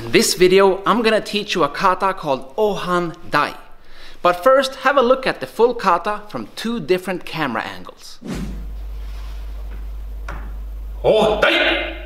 In this video, I'm gonna teach you a kata called Ohan Dai. But first, have a look at the full kata from two different camera angles. Ohan Dai!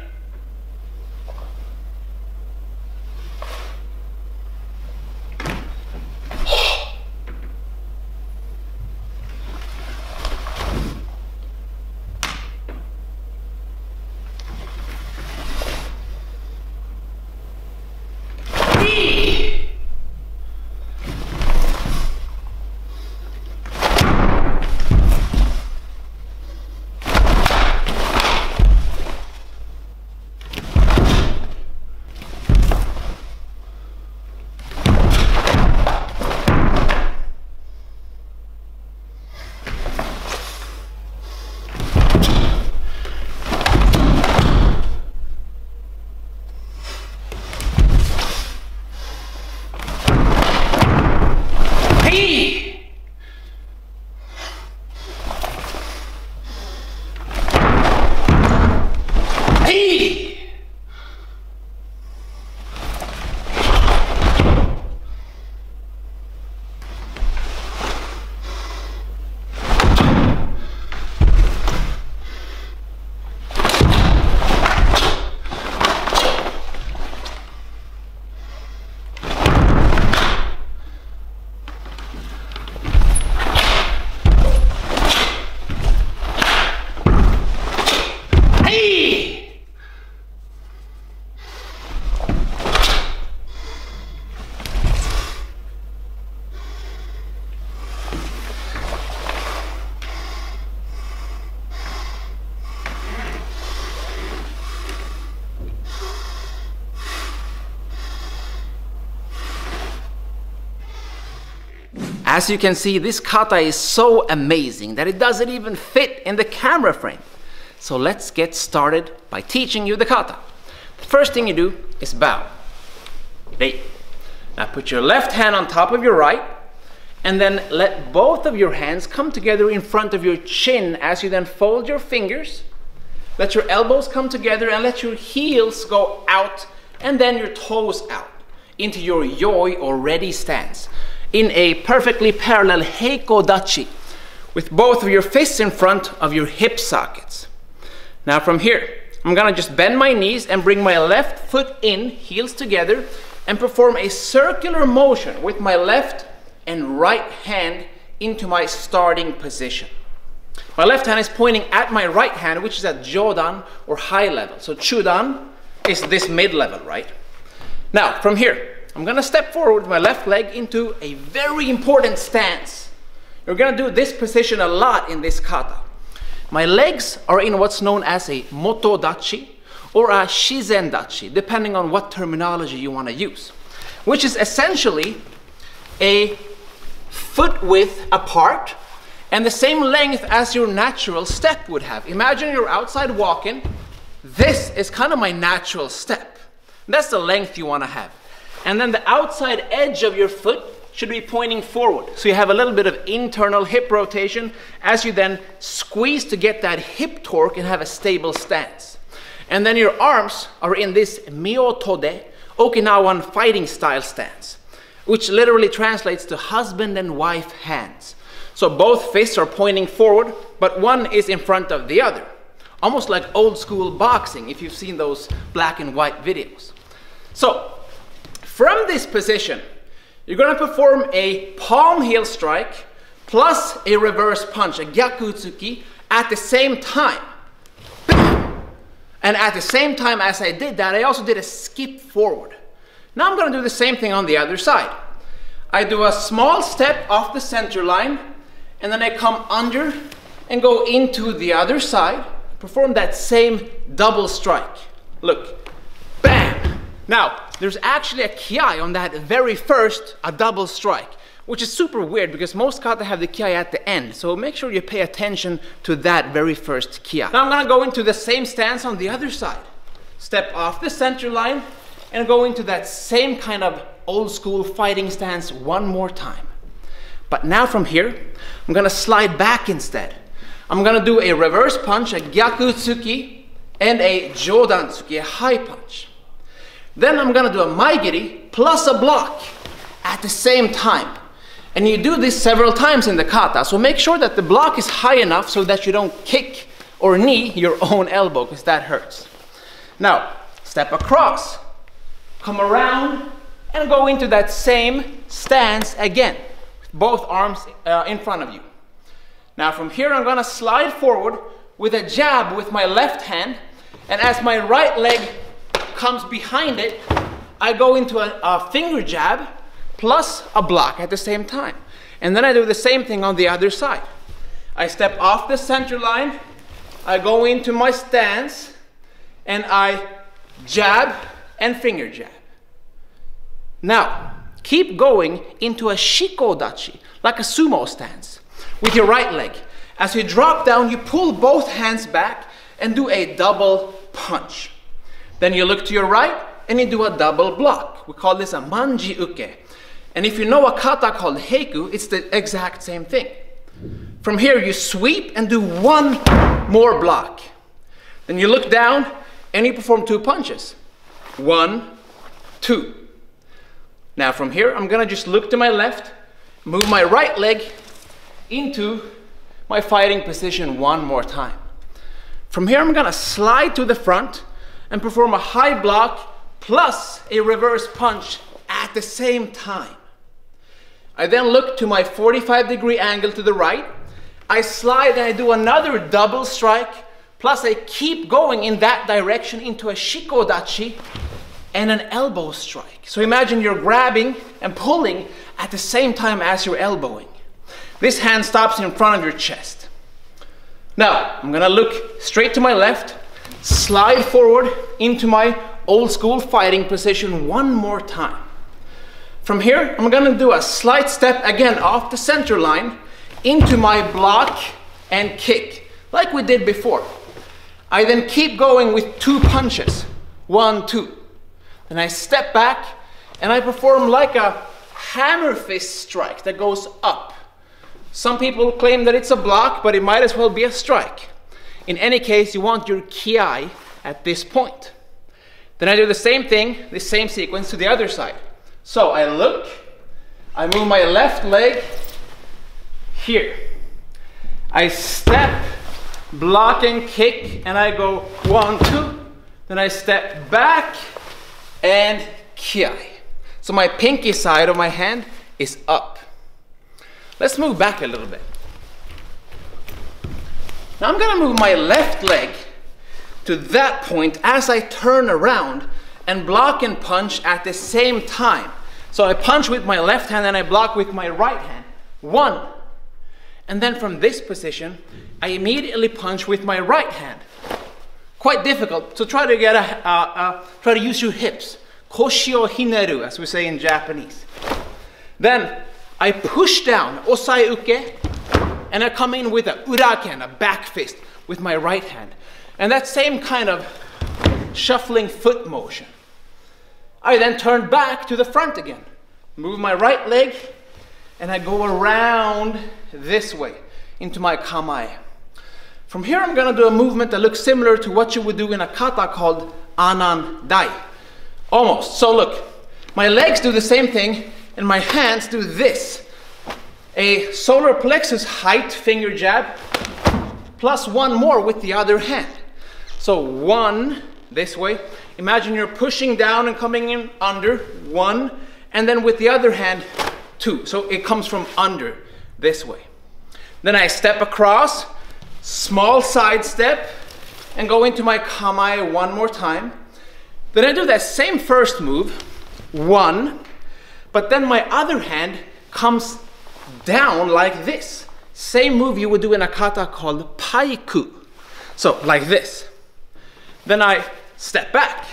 As you can see, this kata is so amazing that it doesn't even fit in the camera frame. So let's get started by teaching you the kata. The first thing you do is bow. Hey. Now put your left hand on top of your right, and then let both of your hands come together in front of your chin as you then fold your fingers. Let your elbows come together and let your heels go out and then your toes out into your Ryoi or ready stance, in a perfectly parallel Heiku dachi, with both of your fists in front of your hip sockets. Now from here, I'm gonna just bend my knees and bring my left foot in, heels together, and perform a circular motion with my left and right hand into my starting position. My left hand is pointing at my right hand, which is at jodan or high level. So chudan is this mid-level, right? Now from here, I'm gonna step forward with my left leg into a very important stance. You're gonna do this position a lot in this kata. My legs are in what's known as a moto dachi or a shizen dachi, depending on what terminology you wanna use, which is essentially a foot width apart and the same length as your natural step would have. Imagine you're outside walking. This is kind of my natural step. That's the length you wanna have. And then the outside edge of your foot should be pointing forward. So you have a little bit of internal hip rotation as you then squeeze to get that hip torque and have a stable stance. And then your arms are in this myotode, Okinawan fighting style stance, which literally translates to husband and wife hands. So both fists are pointing forward, but one is in front of the other. Almost like old school boxing, if you've seen those black and white videos. So, from this position, you're going to perform a palm heel strike plus a reverse punch, a gyakutsuki, at the same time. And at the same time as I did that, I also did a skip forward. Now I'm going to do the same thing on the other side. I do a small step off the center line, and then I come under and go into the other side, perform that same double strike. Look, bam! Now, there's actually a kiai on that very first, a double strike, which is super weird because most kata have the kiai at the end. So make sure you pay attention to that very first kiai. Now I'm gonna go into the same stance on the other side. Step off the center line and go into that same kind of old school fighting stance one more time. But now from here, I'm gonna slide back instead. I'm gonna do a reverse punch, a gyakutsuki, and a jodan tsuki, a high punch. Then I'm gonna do a maigiri plus a block at the same time. And you do this several times in the kata, so make sure that the block is high enough so that you don't kick or knee your own elbow, because that hurts. Now, step across, come around, and go into that same stance again, with both arms in front of you. Now from here, I'm gonna slide forward with a jab with my left hand, and as my right leg comes behind it, I go into a finger jab plus a block at the same time. And then I do the same thing on the other side. I step off the center line, I go into my stance, and I jab and finger jab. Now, keep going into a shikodachi, like a sumo stance, with your right leg. As you drop down, you pull both hands back and do a double punch. Then you look to your right and you do a double block. We call this a manji uke. And if you know a kata called Heiku, it's the exact same thing. From here you sweep and do one more block. Then you look down and you perform 2 punches. 1, 2. Now from here I'm gonna just look to my left, move my right leg into my fighting position one more time. From here I'm gonna slide to the front and perform a high block plus a reverse punch at the same time. I then look to my 45-degree angle to the right. I slide and I do another double strike, plus I keep going in that direction into a shikodachi and an elbow strike. So imagine you're grabbing and pulling at the same time as you're elbowing. This hand stops in front of your chest. Now, I'm gonna look straight to my left, slide forward into my old school fighting position one more time. From here, I'm gonna do a slight step again off the center line into my block and kick, like we did before. I then keep going with 2 punches, 1, 2. Then I step back and I perform like a hammer fist strike that goes up. Some people claim that it's a block, but it might as well be a strike. In any case, you want your kiai at this point. Then I do the same thing, the same sequence to the other side. So I look, I move my left leg here. I step, block and kick, and I go 1, 2. Then I step back and kiai. So my pinky side of my hand is up. Let's move back a little bit. Now I'm gonna move my left leg to that point as I turn around and block and punch at the same time. So I punch with my left hand and I block with my right hand. 1. And then from this position, I immediately punch with my right hand. Quite difficult, so try to get try to use your hips. Koshi o hineru, as we say in Japanese. Then I push down, osai uke, and I come in with a uraken, a back fist, with my right hand. And that same kind of shuffling foot motion. I then turn back to the front again, move my right leg, and I go around this way into my kamae. From here I'm gonna do a movement that looks similar to what you would do in a kata called Anan Dai. Almost. So look, my legs do the same thing and my hands do this. A solar plexus height finger jab plus 1 more with the other hand. So 1 this way. Imagine you're pushing down and coming in under 1, and then with the other hand 2. So it comes from under this way. Then I step across, small side step, and go into my kamae 1 more time. Then I do that same first move, 1, but then my other hand comes down like this. Same move you would do in a kata called Paiku. So like this. Then I step back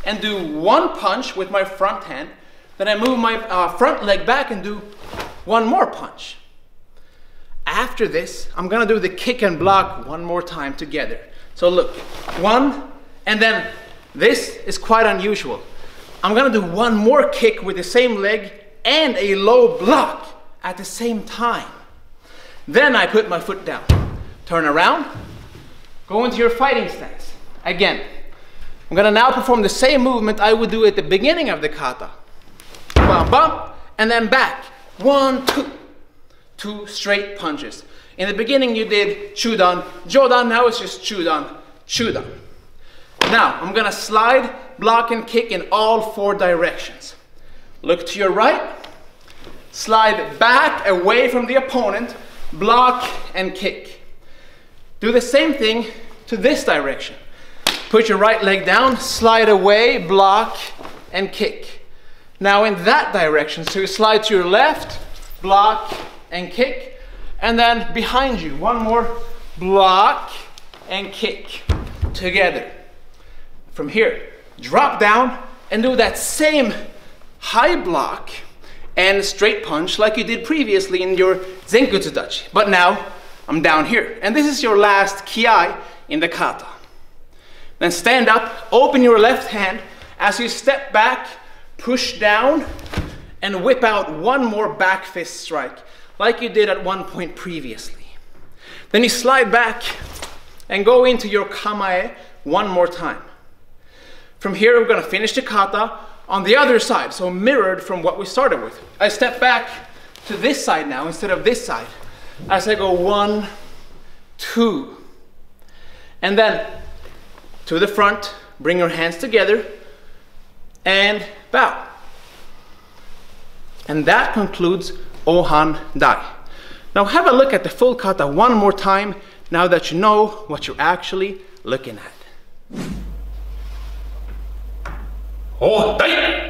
and do 1 punch with my front hand. Then I move my front leg back and do 1 more punch. After this, I'm gonna do the kick and block 1 more time together. So look, 1, and then this is quite unusual. I'm gonna do 1 more kick with the same leg and a low block at the same time. Then I put my foot down, turn around, go into your fighting stance. Again, I'm gonna now perform the same movement I would do at the beginning of the kata. Bump, bump, and then back. 1, 2. 2 straight punches. In the beginning you did chudan, jodan, now it's just chudan, chudan. Now, I'm gonna slide, block, and kick in all 4 directions. Look to your right, slide back away from the opponent, block and kick. Do the same thing to this direction. Put your right leg down, slide away, block, and kick. Now in that direction, so you slide to your left, block, and kick, and then behind you, one more, block, and kick, together. From here, drop down and do that same high block and straight punch like you did previously in your Zenkutsudachi. But now, I'm down here. And this is your last kiai in the kata. Then stand up, open your left hand. As you step back, push down, and whip out one more back fist strike, like you did at one point previously. Then you slide back and go into your kamae one more time. From here, we're gonna finish the kata on the other side, so mirrored from what we started with. I step back to this side now instead of this side. As I go 1, 2, and then to the front, bring your hands together, and bow. And that concludes Ohan Dai. Now have a look at the full kata one more time, now that you know what you're actually looking at. Ohan Dai!